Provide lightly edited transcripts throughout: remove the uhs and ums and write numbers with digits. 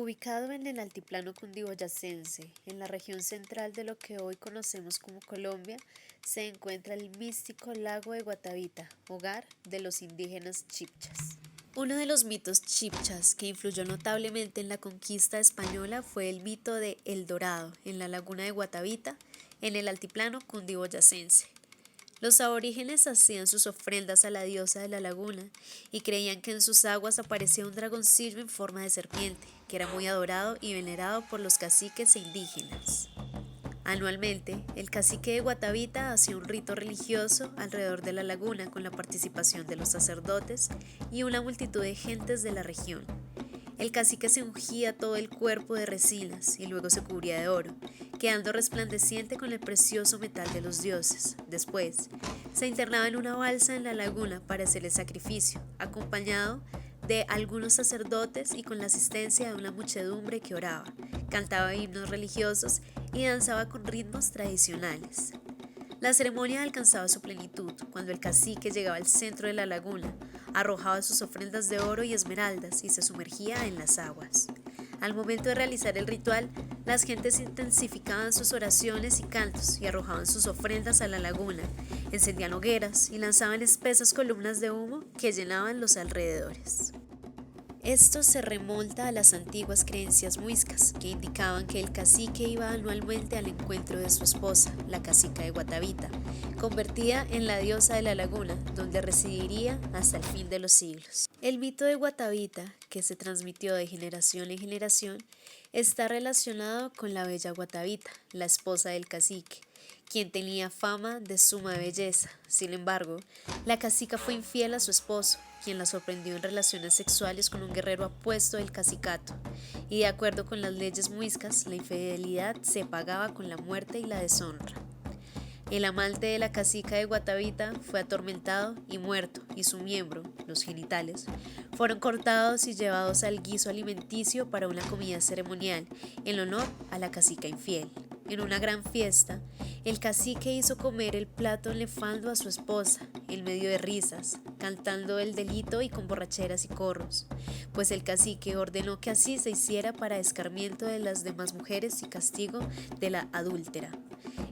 Ubicado en el altiplano cundiboyacense, en la región central de lo que hoy conocemos como Colombia, se encuentra el místico lago de Guatavita, hogar de los indígenas chibchas. Uno de los mitos chibchas que influyó notablemente en la conquista española fue el mito de El Dorado, en la laguna de Guatavita, en el altiplano cundiboyacense. Los aborígenes hacían sus ofrendas a la diosa de la laguna y creían que en sus aguas aparecía un dragoncillo en forma de serpiente, que era muy adorado y venerado por los caciques e indígenas. Anualmente, el cacique de Guatavita hacía un rito religioso alrededor de la laguna con la participación de los sacerdotes y una multitud de gentes de la región. El cacique se ungía todo el cuerpo de resinas y luego se cubría de oro, quedando resplandeciente con el precioso metal de los dioses. Después, se internaba en una balsa en la laguna para hacer el sacrificio, acompañado de algunos sacerdotes y con la asistencia de una muchedumbre que oraba, cantaba himnos religiosos y danzaba con ritmos tradicionales. La ceremonia alcanzaba su plenitud cuando el cacique llegaba al centro de la laguna, arrojaba sus ofrendas de oro y esmeraldas y se sumergía en las aguas. Al momento de realizar el ritual, las gentes intensificaban sus oraciones y cantos y arrojaban sus ofrendas a la laguna, encendían hogueras y lanzaban espesas columnas de humo que llenaban los alrededores. Esto se remonta a las antiguas creencias muiscas, que indicaban que el cacique iba anualmente al encuentro de su esposa, la cacica de Guatavita, convertida en la diosa de la laguna, donde residiría hasta el fin de los siglos. El mito de Guatavita, que se transmitió de generación en generación, está relacionado con la bella Guatavita, la esposa del cacique, quien tenía fama de suma belleza. Sin embargo, la cacica fue infiel a su esposo, quien la sorprendió en relaciones sexuales con un guerrero apuesto del cacicato, y de acuerdo con las leyes muiscas, la infidelidad se pagaba con la muerte y la deshonra. El amante de la cacica de Guatavita fue atormentado y muerto, y su miembro, los genitales, fueron cortados y llevados al guiso alimenticio para una comida ceremonial en honor a la cacica infiel. En una gran fiesta, el cacique hizo comer el plato nefando a su esposa, en medio de risas, cantando el delito y con borracheras y corros, pues el cacique ordenó que así se hiciera para escarmiento de las demás mujeres y castigo de la adúltera.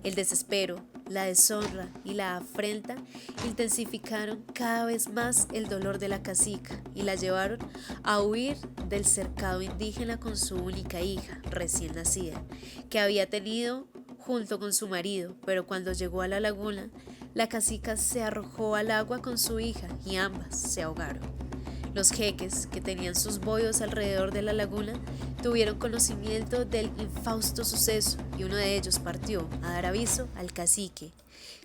El desespero, la deshonra y la afrenta intensificaron cada vez más el dolor de la cacica y la llevaron a huir del cercado indígena con su única hija, recién nacida, que había tenido junto con su marido, pero cuando llegó a la laguna, la cacica se arrojó al agua con su hija y ambas se ahogaron. Los jeques, que tenían sus boyos alrededor de la laguna, tuvieron conocimiento del infausto suceso y uno de ellos partió a dar aviso al cacique,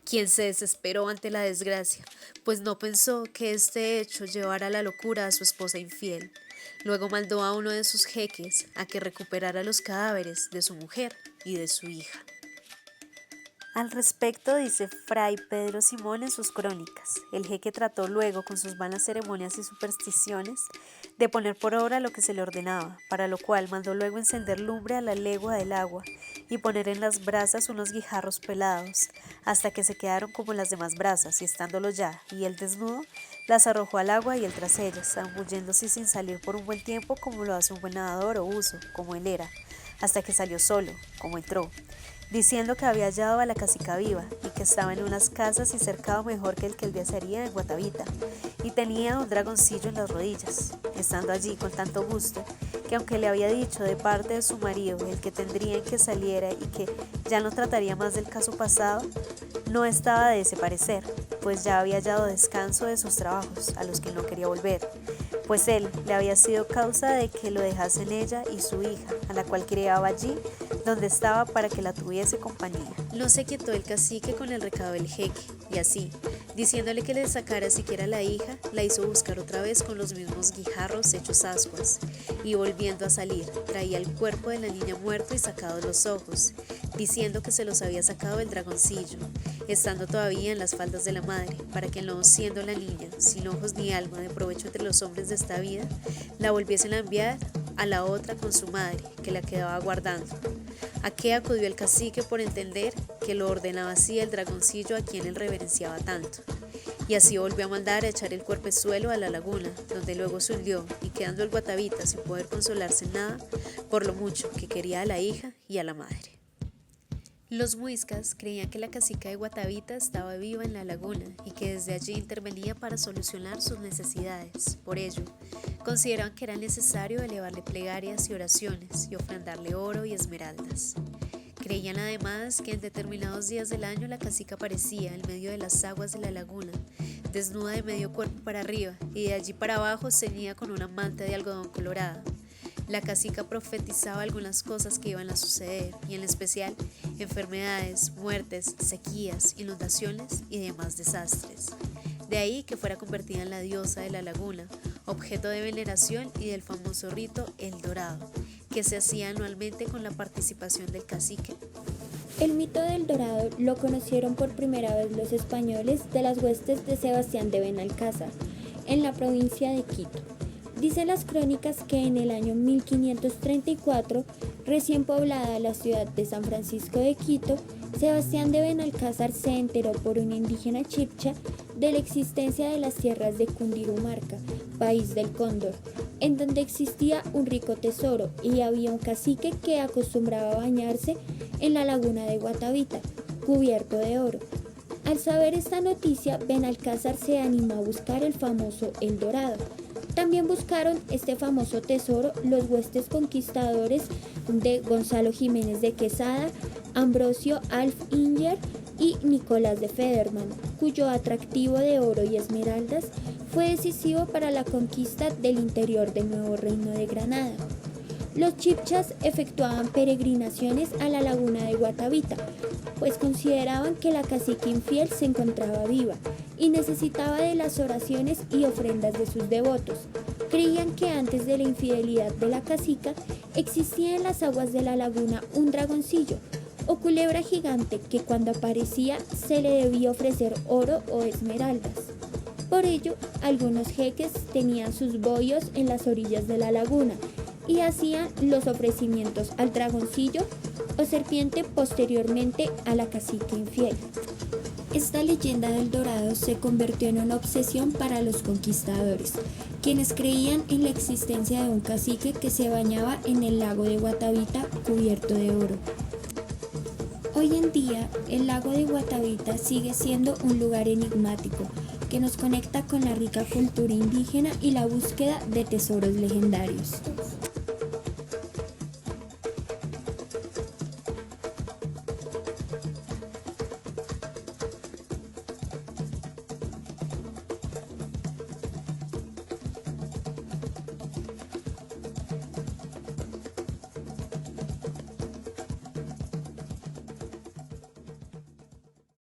quien se desesperó ante la desgracia, pues no pensó que este hecho llevara a la locura a su esposa infiel. Luego mandó a uno de sus jeques a que recuperara los cadáveres de su mujer y de su hija. Al respecto dice Fray Pedro Simón en sus crónicas, el jeque trató luego con sus vanas ceremonias y supersticiones de poner por obra lo que se le ordenaba, para lo cual mandó luego encender lumbre a la legua del agua y poner en las brasas unos guijarros pelados, hasta que se quedaron como las demás brasas, y estándolo ya, y él desnudo, las arrojó al agua y él tras ellas, zambulléndose sin salir por un buen tiempo como lo hace un buen nadador o buzo, como él era, hasta que salió solo, como entró, diciendo que había hallado a la cacica viva y que estaba en unas casas y cercado mejor que el día sería en Guatavita, y tenía un dragoncillo en las rodillas, estando allí con tanto gusto, que aunque le había dicho de parte de su marido el que tendría en que saliera y que ya no trataría más del caso pasado, no estaba de ese parecer, pues ya había hallado descanso de sus trabajos, a los que no quería volver, pues él le había sido causa de que lo dejasen ella y su hija, a la cual criaba allí, donde estaba para que la tuviese compañía. No se quietó el cacique con el recado del jeque, y así, diciéndole que le sacara siquiera la hija, la hizo buscar otra vez con los mismos guijarros hechos ascuas, y volviendo a salir, traía el cuerpo de la niña muerto y sacados los ojos, diciendo que se los había sacado el dragoncillo, estando todavía en las faldas de la madre, para que no siendo la niña, sin ojos ni alma de provecho entre los hombres de esta vida, la volviesen a enviar a la otra con su madre, que la quedaba guardando. ¿A qué acudió el cacique por entender que lo ordenaba así el dragoncillo a quien él reverenciaba tanto? y así volvió a mandar a echar el cuerpezuelo a la laguna, donde luego se hundió y quedando el Guatavita sin poder consolarse en nada por lo mucho que quería a la hija y a la madre. Los muiscas creían que la cacica de Guatavita estaba viva en la laguna y que desde allí intervenía para solucionar sus necesidades. Por ello, consideraban que era necesario elevarle plegarias y oraciones y ofrendarle oro y esmeraldas. Creían además que en determinados días del año la cacica aparecía en medio de las aguas de la laguna, desnuda de medio cuerpo para arriba y de allí para abajo ceñida con una manta de algodón colorada. La cacica profetizaba algunas cosas que iban a suceder, y en especial enfermedades, muertes, sequías, inundaciones y demás desastres. De ahí que fuera convertida en la diosa de la laguna, objeto de veneración y del famoso rito El Dorado, que se hacía anualmente con la participación del cacique. El mito del Dorado lo conocieron por primera vez los españoles de las huestes de Sebastián de Benalcázar, en la provincia de Quito. Dicen las crónicas que en el año 1534, recién poblada la ciudad de San Francisco de Quito, Sebastián de Benalcázar se enteró por un indígena chipcha de la existencia de las tierras de Cundirumarca, país del cóndor, en donde existía un rico tesoro y había un cacique que acostumbraba a bañarse en la laguna de Guatavita, cubierto de oro. Al saber esta noticia, Benalcázar se animó a buscar el famoso El Dorado. También buscaron este famoso tesoro los huestes conquistadores de Gonzalo Jiménez de Quesada, Ambrosio Alf Inger y Nicolás de Federman, cuyo atractivo de oro y esmeraldas fue decisivo para la conquista del interior del nuevo reino de Granada. Los chipchas efectuaban peregrinaciones a la laguna de Guatavita, pues consideraban que la cacica infiel se encontraba viva y necesitaba de las oraciones y ofrendas de sus devotos. Creían que antes de la infidelidad de la cacica existía en las aguas de la laguna un dragoncillo o culebra gigante que cuando aparecía se le debía ofrecer oro o esmeraldas. Por ello, algunos jeques tenían sus boyos en las orillas de la laguna y hacían los ofrecimientos al dragoncillo o serpiente posteriormente a la cacica infiel. Esta leyenda del Dorado se convirtió en una obsesión para los conquistadores, quienes creían en la existencia de un cacique que se bañaba en el lago de Guatavita cubierto de oro. Hoy en día, el lago de Guatavita sigue siendo un lugar enigmático que nos conecta con la rica cultura indígena y la búsqueda de tesoros legendarios.